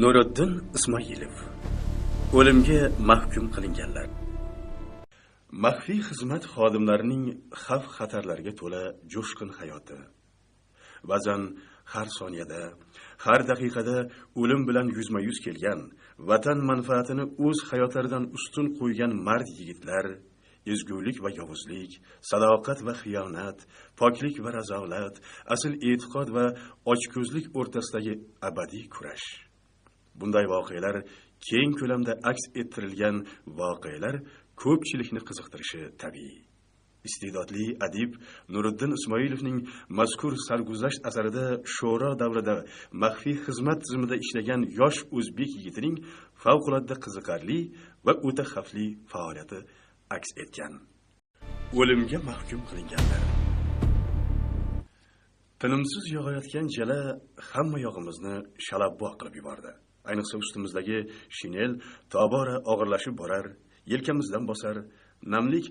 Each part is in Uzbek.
Nuriddin Ismoilov o'limga mahkum qilinganlar. Maxfiy xizmat xodimlarining xavf-xatarlarga to'la jo'shqin hayoti. Ba'zan har soniyada, har daqiqada o'lim bilan yuzma-yuz kelgan, vatan manfaatini o'z hayotlaridan ustun qo'ygan mard yigitlar, ezgulik va yovuzlik, sadoqat va xiyonat, poklik va razolat, asl e'tiqod va ochko'zlik o'rtasidagi abadiy kurash. Bunday voqealar keng ko'lamda aks ettirilgan voqealar ko'pchilikni qiziqtirishi tabiiy. Iste'dodli adib Nuriddin Ismoilovning mazkur sarguzasht asarida sho'ro davrida maxfiy xizmat tizimida ishlagan yosh o'zbek yigitining favqulodda qiziqarli va o'ta xavfli faoliyati aks etgan. O'limga mahkum qilinganlar. Tinimsiz yog'ayotgan jala hamma yog'imizni shalabbo qilib yubordi. Ayniqsa ustimizdagi shinel tobora og'irlashib borar, yelkamizdan bosar, namlik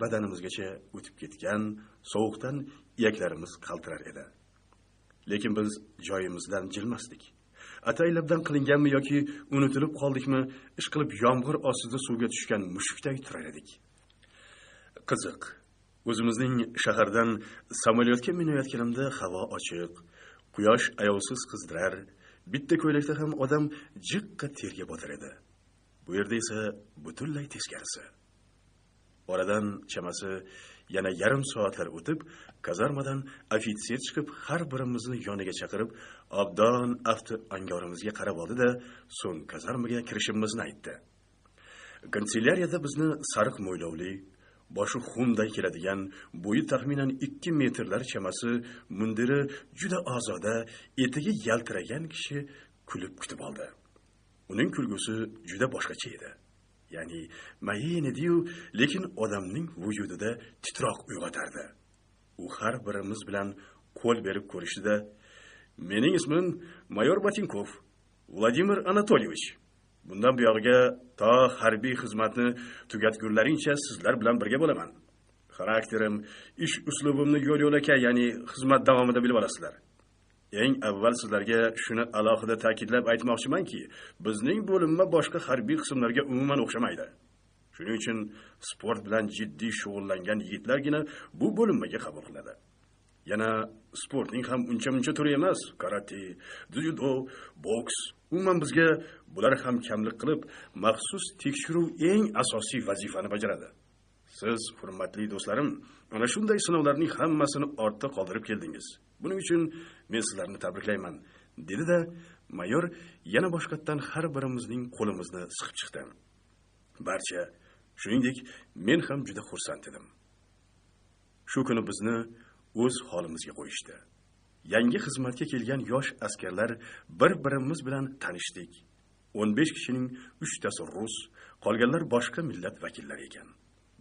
badanimizgacha o'tib ketgan, sovuqdan iyaklarimiz qaltirar edi. Lekin biz joyimizdan jilmasdik. Ataylabdan qilinganmi yoki unutilib qoldikmi, ishqilib yomg'ir ostida suvga tushgan mushukday turar edik. Qiziq, o'zimizning shahardan samolyotga minayotganimda havo ochiq, quyosh ayovsiz qizdirar, bitta ko'ylakda ham odam jiqqa terga botar edi. Bu yerda esa butunlay teskarisi. Oradan chamasi yana yarim soatlar o'tib, kazarmadan ofitser chiqib, har birimizni yoniga chaqirib, obdon afti angorimizga qarab oldi-da, so'ng kazarmaga kirishimizni aytdi. Kansellariyada bizni sariq mo'ylovli, boshi xumday keladigan, bo'yi taxminan 2 metrlar chamasi, mundiri juda ozoda, etigi yaltiragan kishi kulib kutib oldi. Uning kulgusi juda boshqacha edi. Ya'ni mayin edi-yu, lekin odamning vujudida titroq uyg'otardi. U har birimiz bilan qo'l berib ko'rishdi-da, "Mening ismim Mayor Botinkov, Vladimir Anatolyevich. Bundan buyog'iga to harbiy xizmatni tugatgunlaringcha sizlar bilan birga bo'laman. Xarakterim, ish uslubimni yo'l-yo'lakay, ya'ni xizmat davomida bilib olasizlar. Eng avval sizlarga shuni alohida ta'kidlab aytmoqchimanki, bizning bo'linma boshqa harbiy qismlarga umuman o'xshamaydi. Shuning uchun sport bilan jiddiy shug'ullangan yigitlargina bu bo'linmaga qabul qilinadi. Yana sportning ham uncha-muncha turi emas, karate, dzyudo, boks. Umuman bizga bular ham kamlik qilib, maxsus tekshiruv eng asosiy vazifani bajaradi. Siz, hurmatli do'stlarim, ana shunday sinovlarning hammasini ortda qoldirib keldingiz. Buning uchun men sizlarni tabriklayman, dedi-da, mayor yana boshqatdan har birimizning qo'limizni siqib chiqdi. Barcha, shuningdek, men ham juda xursand edim. Shu kuni bizni o'z holimizga qo'yishdi. Yangi xizmatga kelgan yosh askarlar bir-birimiz bilan tanishdik. 15 kishining 3 tasi rus, qolganlar boshqa millat vakillari ekan.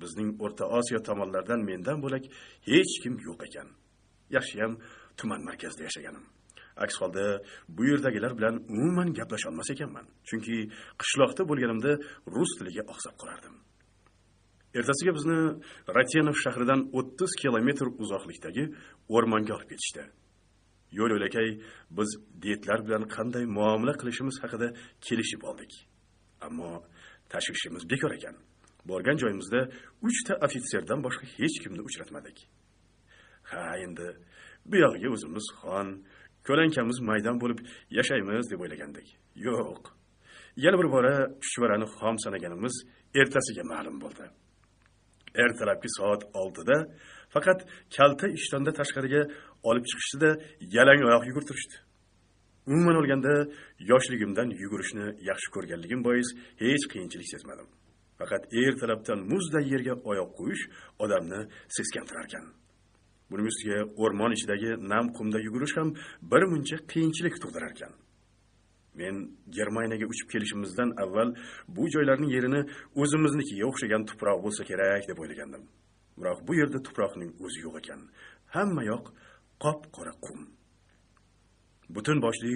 Bizning O'rta Osiyo tomonlardan mendan bo'lak hech kim yo'q ekan. Yaxshiyam tuman markazida yashaganim. Aks holda bu yerdagilar bilan umuman gaplasha olmas ekanman. Chunki qishloqda bo'lganimda rus tiliga oqsab qolardim. Ertasiga bizni Ratenov shahridan 30 kilometr uzoqlikdagi o'rmonga olib ketishdi. Yo'l-yo'lakay biz detlar bilan qanday muomala qilishimiz haqida kelishib oldik. Ammo tashvishimiz bekor ekan. Borgan joyimizda 3 ta ofitserdan boshqa hech kimni uchratmadik. Ha, endi bu yog'iga o'zimiz xon, ko'lankamiz maydon bo'lib yashaymiz deb o'ylagandik. Yo'q. Yana bir bora chuchvarani xom sanaganimiz ertasiga ma'lum bo'ldi. Ertalabki soat 6 da faqat kalta ishtonda tashqariga olib chiqishdi-da, yalang oyoq yugurtirishdi. Umuman olganda, yoshligimdan yugurishni yaxshi ko'rganligim bois hech qiyinchilik sezmadim. Faqat ertalabdan muzday yerga oyoq qo'yish odamni seskantirar ekan. Buning ustiga o'rmon ichidagi nam qumda yugurish ham bir muncha qiyinchilik tug'dirar ekan. Men Germaniyaga uchib kelishimizdan avval bu joylarning yerini o'zimiznikiga o'xshagan tuproq bo'lsa kerak deb o'ylagandim. Biroq bu yerda tuproqning o'zi yo'q ekan. Hamma yoq qop-qora qum. Butun boshli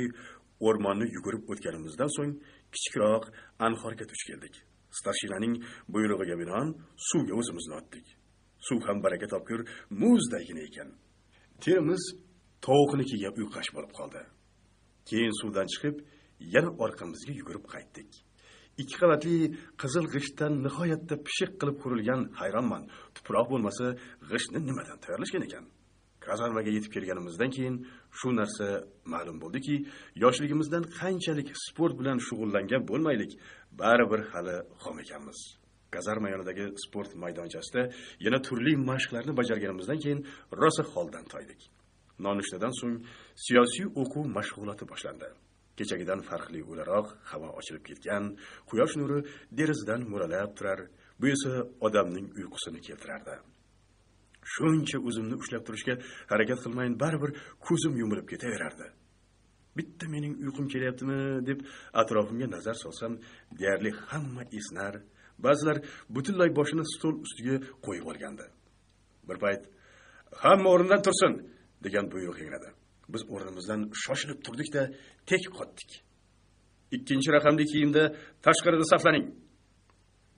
o'rmonni yugurib o'tganimizdan so'ng kichikroq anhorga duch keldik. Starshinaning buyrug'iga binoan suvga o'zimizni otdik. Suv ham baraka topkur muzdaygina ekan. Terimiz tovuqnikiga uyqash bo'lib qoldi. Keyin suvdan chiqib, yana orqamizga yugurib qaytdik. 2 qavatli qizil g'ishtdan nihoyatda pishiq qilib qurilgan, hayronman, tuproq bo'lmasa g'ishtni nimadan tayyorlashgan ekan? Kazarmaga yetib kelganimizdan keyin shu narsa ma'lum bo'ldiki, yoshligimizdan qanchalik sport bilan shug'ullangan bo'lmaylik, baribir hali xom ekanmiz. Kazarma yonidagi sport maydonchasida yana turli mashqlarni bajarganimizdan keyin rosa holdan toydik. Nonushtadan so'ng siyosiy o'quv mashg'uloti boshlandi. Kechagidan farqli o'laroq havo ochilib ketgan, quyosh nuri derazadan mo'ralab turar, bu esa odamning uyqusini keltirardi. Shuncha o'zimni ushlab turishga harakat qilmayin, baribir ko'zim yumilib ketaverardi. Bitta mening uyqum kelyaptimi deb atrofimga nazar solsam, deyarli hamma esnar, ba'zilar butunlay boshini stol ustiga qo'yib olgandi. Bir payt hamma o'rnidan tursin degan buyruq yangradi. Biz o'rnimizdan shoshilib turdik-da, tek qotdik. 2 raqamli kiyimda tashqarida saflaning.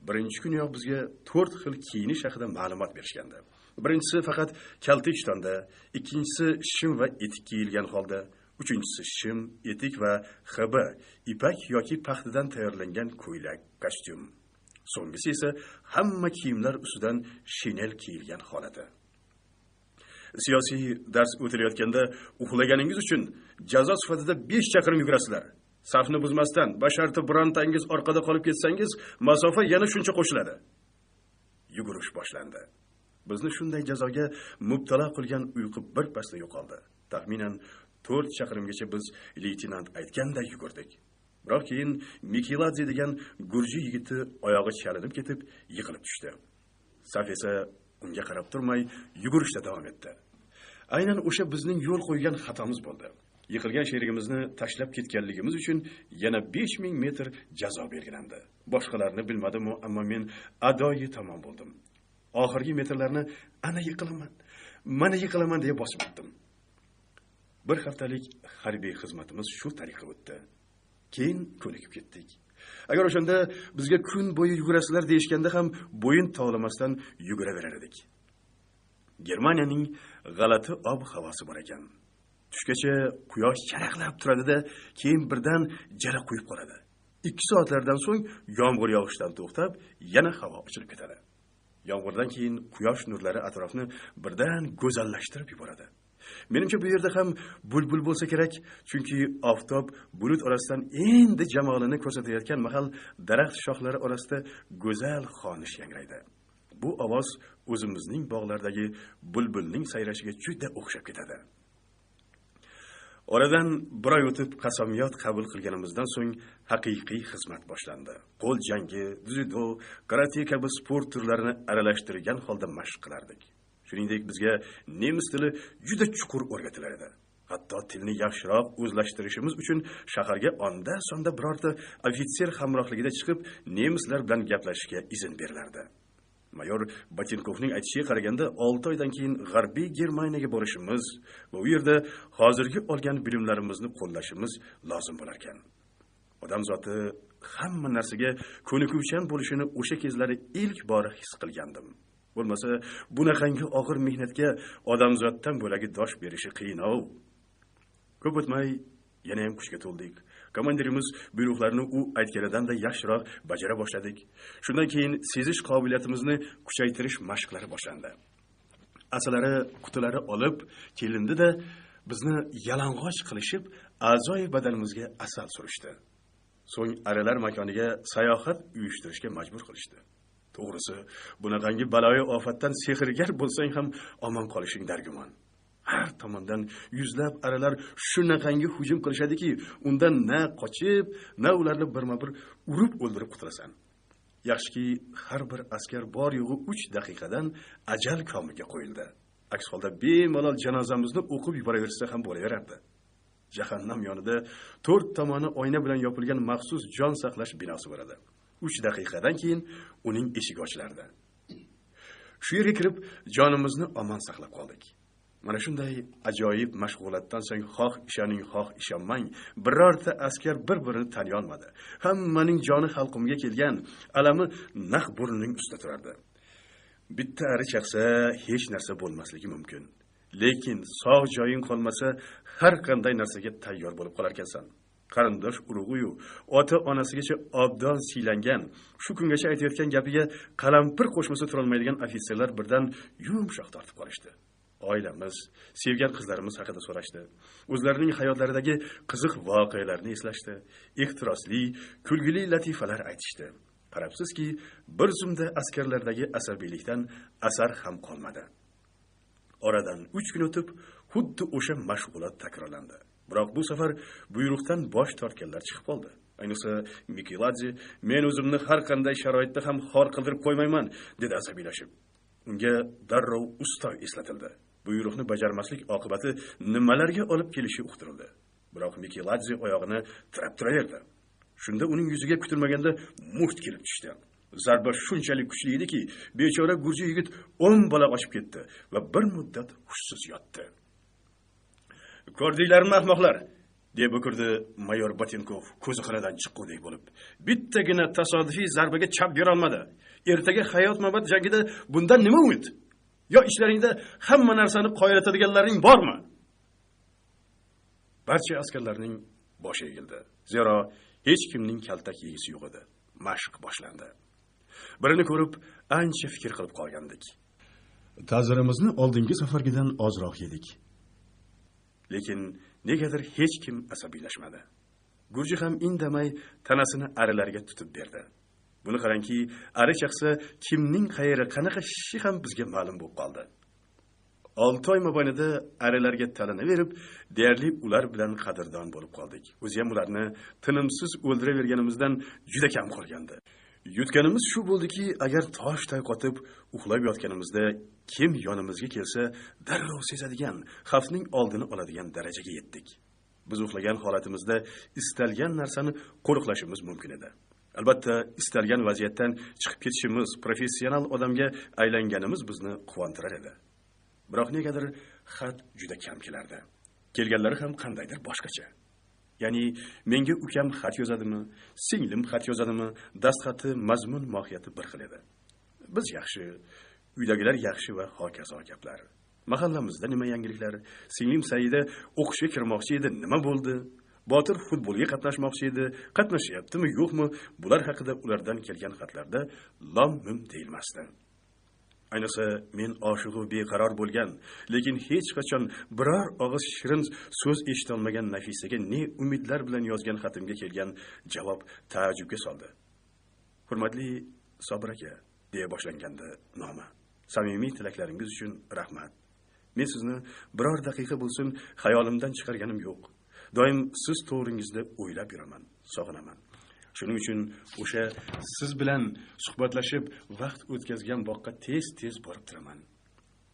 Birinchi kuniyoq bizga 4 xil kiyinish haqida ma'lumot berishgandi. Birinchisi faqat kalta ishtonda, ikkinchisi shim va etik kiyilgan holda, uchinchisi shim, etik va xb, ipak yoki paxtadan tayyorlangan ko'ylak, kostyum. So'nggisi esa hamma kiyimlar ustidan shinel kiyilgan holati. Siyosiy dars o'tilayotganda uxlaganingiz uchun jazo sifatida 5 chaqirim yugurasizlar. Safni buzmasdan, basharti birontangiz orqada qolib ketsangiz, masofa yana shuncha qo'shiladi. Yugurish boshlandi. Bizni shunday jazoga mubtalo qilgan uyqu bir pasda yo'qoldi. Taxminan 4 chaqirimgacha biz leytenant aytganday yugurdik. Biroq keyin Mikiladze degan gurji yigiti oyog'i chalinib ketib, yiqilib tushdi. Saf esa unga qarab turmay yugurishda davom etdi. Aynan o'sha bizning yo'l qo'ygan xatomiz bo'ldi. Yiqilgan sherigimizni tashlab ketganligimiz uchun yana 5000 metr jazo belgilandi. Boshqalarni bilmadim, ammo men adoyi tamom bo'ldim. Oxirgi metrlarni ana yiqilaman, mana yiqilaman deya bosib o'tdim. Bir haftalik harbiy xizmatimiz shu tariqa o'tdi. Keyin ko'nikib ketdik. Agar o'shanda bizga kun bo'yi yugurasizlar deyishganda ham bo'yin tovlamasdan yuguraverar edik. Germaniyaning g'alati ob-havosi bor ekan. Tushgacha quyosh charaqlab turadi-da, keyin birdan jala quyib qoladi. 2 soatlardan so'ng yomg'ir yog'ishdan to'xtab, yana havo ochilib ketadi. Yomg'irdan keyin quyosh nurlari atrofni birdan go'zallashtirib yuboradi. Menimcha bu yerda ham bulbul bo'lsa kerak, chunki oftob bulut orasidan endi jamolini ko'rsatayotgan mahal daraxt shoxlari orasida go'zal xonish yangraydi. Bu ovoz o'zimizning bog'lardagi bulbulning sayrashiga juda o'xshab ketadi. Oradan bir oy o'tib qasamyod qabul qilganimizdan so'ng haqiqiy xizmat boshlandi. Qo'l jangi, dzyudo, karate kabi sport turlarini aralashtirgan holda mashq qilardik. Shuningdek, bizga nemis tili juda chuqur o'rgatilar edi. Hatto tilni yaxshiroq o'zlashtirishimiz uchun shaharga onda-sonda birorta ofitser hamrohligida chiqib, nemislar bilan gaplashishga izn berilardi. Mayor Batinkovning aytishiga qaraganda 6 oydan keyin G'arbiy Germaniyaga borishimiz va u yerda hozirgi olgan bilimlarimizni qo'llashimiz lozim bo'lar ekan. Odam zoti hamma narsaga ko'nikuvchan bo'lishini o'sha kezlari ilk bor his qilgandim. Bo'lmasa, bunaqangi og'ir mehnatga odamzoddan bo'lagi dosh berishi qiyin-ov. Ko'p o'tmay yana ham kuchga to'ldik. Komandirimiz buyruqlarini u aytganidan-da yaxshiroq bajara boshladik. Shundan keyin sezish qobiliyatimizni kuchaytirish mashqlari boshlandi. Asalari qutilari olib kelindi-da, bizni yalang'och qilishib, a'zoyi badanimizga asal surishdi. So'ng arilar makoniga sayohat uyushtirishga majbur qilishdi. To'g'risi, bunaqangi baloyi ofatdan sehrgar bo'lsang ham omon qolishing dargumon. Har tomondan yuzlab arilar shunaqangi hujum qilishadiki, undan na qochib, na ularni birma-bir urib o'ldirib qutulasan. Yaxshiki, har bir askar bor yo'g'i 3 daqiqadan ajal komiga qo'yildi. Aks holda bemalol janozamizni o'qib yuboraversa ham bo'laverardi. Jahannam yonida 4 tomoni oyna bilan yopilgan maxsus jon saqlash binosi bor edi. 3 daqiqadan keyin uning eshigi ochilardi. Shu yerga kirib, jonimizni omon saqlab qoldik. Mana shunday ajoyib mashg'ulotdan so'ng xoh ishoning, xoh ishonmang, birorta askar bir-birini taniy olmadi. Hammaning joni halqumga kelgan, alami naq burnining ustida turardi. Bitta ari chaqsa hech narsa bo'lmasligi mumkin. Lekin sog' joying qolmasa, har qanday narsaga tayyor bo'lib qolar ekansan. qarindosh urug'i-yu ota-onasigacha obdon siylangan, shu kungacha aytayotgan gapiga qalampir qo'shmasa turolmaydigan ofitserlar birdan yumshoq tortib qolishdi. Oilamiz, sevgan qizlarimiz haqida so'rashdi. O'zlarining hayotlaridagi qiziq voqealarni eslashdi. Ehtirosli, kulgili latifalar aytishdi. Qarabsizki, bir zumda askarlardagi asabiylikdan asar ham qolmadi. Oradan 3 kun o'tib, xuddi o'sha mashg'ulot takrorlandi. Biroq bu safar buyruqdan bosh tortganlar chiqib qoldi. Ayniqsa Mikiladze, men o'zimni har qanday sharoitda ham xor qildirib qo'ymayman, dedi asabiylashib. Unga darrov ustoy eslatildi. Buyruqni bajarmaslik oqibati nimalarga olib kelishi uqtirildi. Biroq Mikiladze oyog'ini tirab turaverdi. Shunda uning yuziga kutilmaganda muht kelib tushdi. Zarba shunchalik kuchli ediki, bechora gurji yigit 10 bola ochib ketdi va bir muddat hushsiz yotdi. "Ko'rdinglarmi, ahmoqlar?" deb o'kirdi mayor Botinkov ko'zi qinidan chiqqudek bo'lib. "Bittagina tasodifiy zarbaga chap bera olmadi. Ertaga hayot-mabot jangida bundan nima umid? Yo ishlaringda hamma narsani qoyillatadiganlaring bormi?" Barcha askarlarning boshi egildi. Zero hech kimning kaltak yegisi yo'q edi. Mashq boshlandi. Birini ko'rib, ancha fikr qilib qolgandik. Ta'zirimizni oldingi safargidan ozroq yedik. Lekin negadir hech kim asabiylashmadi. Gurji ham indamay tanasini arilarga tutib berdi. Buni qarangki, ari chaqsa kimning qayeri qanaqa shishi ham bizga ma'lum bo'lib qoldi. 6 oy mobaynida arilarga talanaverib, deyarli ular bilan qadrdon bo'lib qoldik. O'zi ham ularni tinimsiz o'ldiraverganimizdan juda kam qolgandi. Yutganimiz shu bo'ldiki, agar toshday qotib uxlab yotganimizda kim yonimizga kelsa, darrov sezadigan, xavfning oldini oladigan darajaga yetdik. Biz uxlagan holatimizda istalgan narsani qo'riqlashimiz mumkin edi. Albatta, istalgan vaziyatdan chiqib ketishimiz, professional odamga aylanganimiz bizni quvontirar edi. Biroq negadir xat juda kam kelardi. Kelganlari ham qandaydir boshqacha. Ya'ni menga ukam xat yozadimi, singlim xat yozadimi, dastxati, mazmun, mohiyati bir xil edi. Biz yaxshi, uydagilar yaxshi va hokazo gaplar. Mahallamizda nima yangiliklar? Singlim Saida o'qishga kirmoqchi edi, nima bo'ldi? Botir futbolga qatnashmoqchi edi, qatnashyaptimi, yo'qmi? Bular haqida ulardan kelgan xatlarda lom-mim deyilmasdi. Ayniqsa men oshiqu beqaror bo'lgan, lekin hech qachon biror og'iz shirin so'z eshita olmagan Nafisaga ne umidlar bilan yozgan xatimga kelgan javob taajjubga soldi. Hurmatli Sobir aka, deya boshlanganda noma. Samimiy tilaklaringiz uchun rahmat. Men sizni biror daqiqa bo'lsin xayolimdan chiqarganim yo'q. Doim siz to'g'ringizda o'ylab yuraman, sog'inaman. Shuning uchun o'sha siz bilan suhbatlashib vaqt o'tkazgan boqqa tez-tez borib turaman.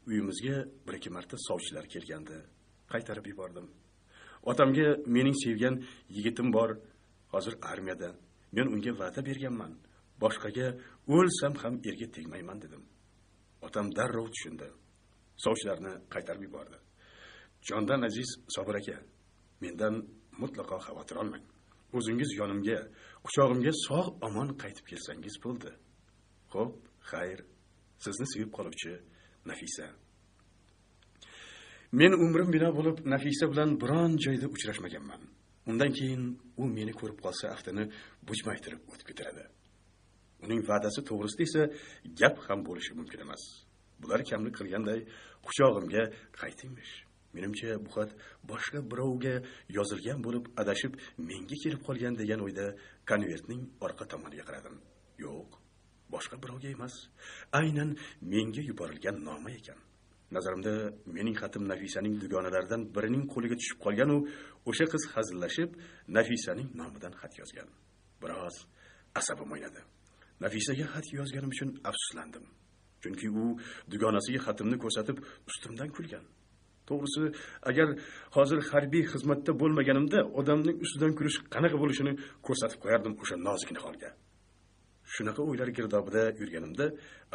Uyimizga bir-ikki marta sovchilar kelgandi. Qaytarib yubordim. Otamga mening sevgan yigitim bor, hozir armiyada. Men unga va'da berganman. Boshqaga o'lsam ham erga tegmayman dedim. Otam darrov tushundi. Sovchilarni qaytarib yubordi. Jondan aziz Sobir aka, mendan mutlaqo xavotir olmang. O'zingiz yonimga, quchog'imga sog'-omon qaytib kelsangiz bo'ldi. Xo'p, xayr. Sizni sevib qoluvchi Nafisa. Men umrim bino bo'lib Nafisa bilan biron joyda uchrashmaganman. Undan keyin u meni ko'rib qolsa aftini bujmaytirib o'tib ketardi. Uning va'dasi to'g'risida esa gap ham bo'lishi mumkin emas. Bular kamlik qilganday quchog'imga qaytingmish. Menimcha bu xat boshqa birovga yozilgan bo'lib, adashib menga kelib qolgan degan o'yda konvertning orqa tomoniga qaradim. Yo'q, boshqa birovga emas, aynan menga yuborilgan noma ekan. Nazarimda mening xatim Nafisaning dugonalaridan birining qo'liga tushib qolgan u o'sha qiz hazillashib Nafisaning nomidan xat yozgan. Biroz asabim o'ynadi. Nafisaga xat yozganim uchun afsuslandim. Chunki u dugonasiga xatimni ko'rsatib ustimdan kulgan. To'g'risi, agar hozir harbiy xizmatda bo'lmaganimda odamning ustidan kulish qanaqa bo'lishini ko'rsatib qo'yardim o'sha nozikina holga. Shunaqa o'ylar girdobida yurganimda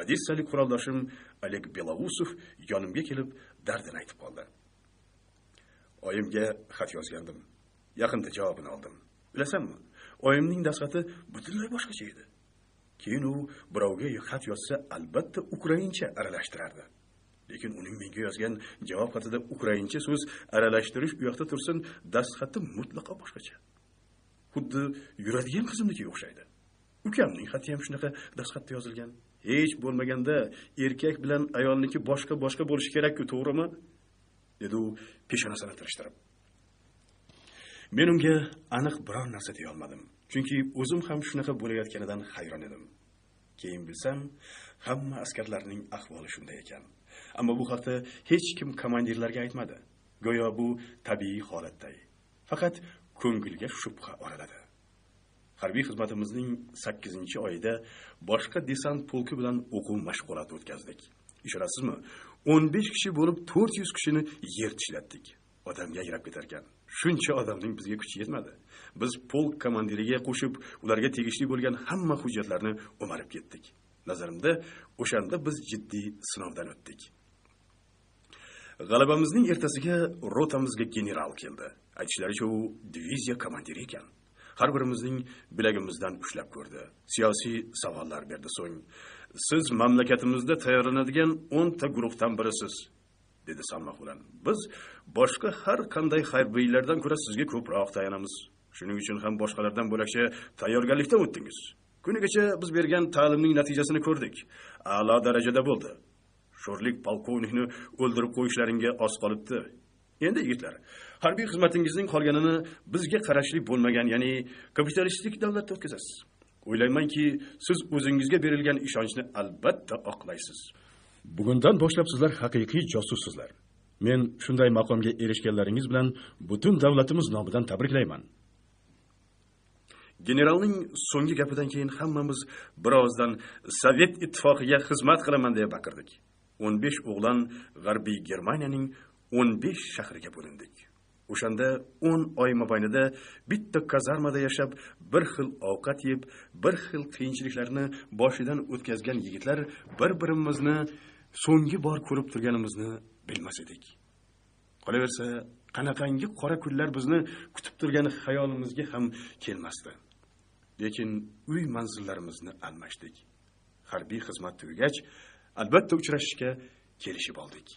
Odessalik quroldoshim Oleg Belousov yonimga kelib dardini aytib qoldi. Oyimga xat yozgandim. Yaqinda javobini oldim. Bilasanmi? Oyimning dastxati butunlay boshqacha edi. Keyin u birovga xat yozsa albatta ukraincha aralashtirardi. Lekin uning menga yozgan javob xatida ukraincha so'z aralashtirish u yoqda tursin, dastxati mutlaqo boshqacha. xuddi yuradigan qizimnikiga o'xshaydi. Ukamning xati ham shunaqa dastxatda yozilgan. Hech bo'lmaganda erkak bilan ayolniki boshqa bo'lishi kerak-ku, to'g'rimi? dedi u peshonasini tirishtirib. Men unga aniq biror narsa deya olmadim, chunki o'zim ham shunaqa bo'layotganidan hayron edim. Keyin bilsam, hamma askarlarning ahvoli shunday ekan. Ammo bu haqda hech kim komandirlarga aytmadi. Go'yo bu tabiiy holatday. Faqat ko'ngilga shubha oraladi. Harbiy xizmatimizning 8-oyida boshqa desant polki bilan o'quv mashg'uloti o'tkazdik. Ishonasizmi? 15 kishi bo'lib 400 kishini yer tishlatdik. Odamga yayrab ketar ekan. Shuncha odamning bizga kuchi yetmadi. Biz polk komandiriga qo'shib, ularga tegishli bo'lgan hamma hujjatlarni o'marib ketdik. Nazarimda, o'shanda biz jiddiy sinovdan o'tdik. G'alabamizning ertasiga rotamizga general keldi. Aytishlaricha, u diviziya komandiri ekan. Har birimizning bilagimizdan ushlab ko'rdi. Siyosiy savollar berdi. So'ng, siz mamlakatimizda tayyorlanadigan 10 ta guruhdan birisiz, dedi salmoq bilan. Biz boshqa har qanday harbiylardan ko'ra sizga ko'proq tayanamiz. Shuning uchun ham boshqalardan bo'lakcha tayyorgarlikdan o'tdingiz. Kunigacha biz bergan ta'limning natijasini ko'rdik. A'lo darajada bo'ldi. Sho'rlik polkovnikni o'ldirib qo'yishlaringga oz qolibdi. Endi yigitlar, harbiy xizmatingizning qolganini bizga qarashli bo'lmagan, ya'ni kapitalistik davlatda o'tkazasiz. O'ylaymanki, siz o'zingizga berilgan ishonchni albatta oqlaysiz. Bugundan boshlab sizlar haqiqiy josussizlar. Men shunday maqomga erishganlaringiz bilan butun davlatimiz nomidan tabriklayman. Generalning so'nggi gapidan keyin hammamiz birozdan Sovet ittifoqiga xizmat qilaman deb baqirdik. 15 o'g'lon G'arbiy Germaniyaning 15 shahriga bo'lindik. O'shanda 10 oy mobaynida bitta kazarmada yashab, bir xil ovqat yeb, bir xil qiyinchiliklarni boshidan o'tkazgan yigitlar bir-birimizni so'nggi bor ko'rib turganimizni bilmas edik. Qolaversa, qanaqangi qora kunlar bizni kutib turgani xayolimizga ham kelmasdi. Lekin uy manzillarimizni almashdik. Harbiy xizmat tugagach, albatta uchrashishga kelishib oldik.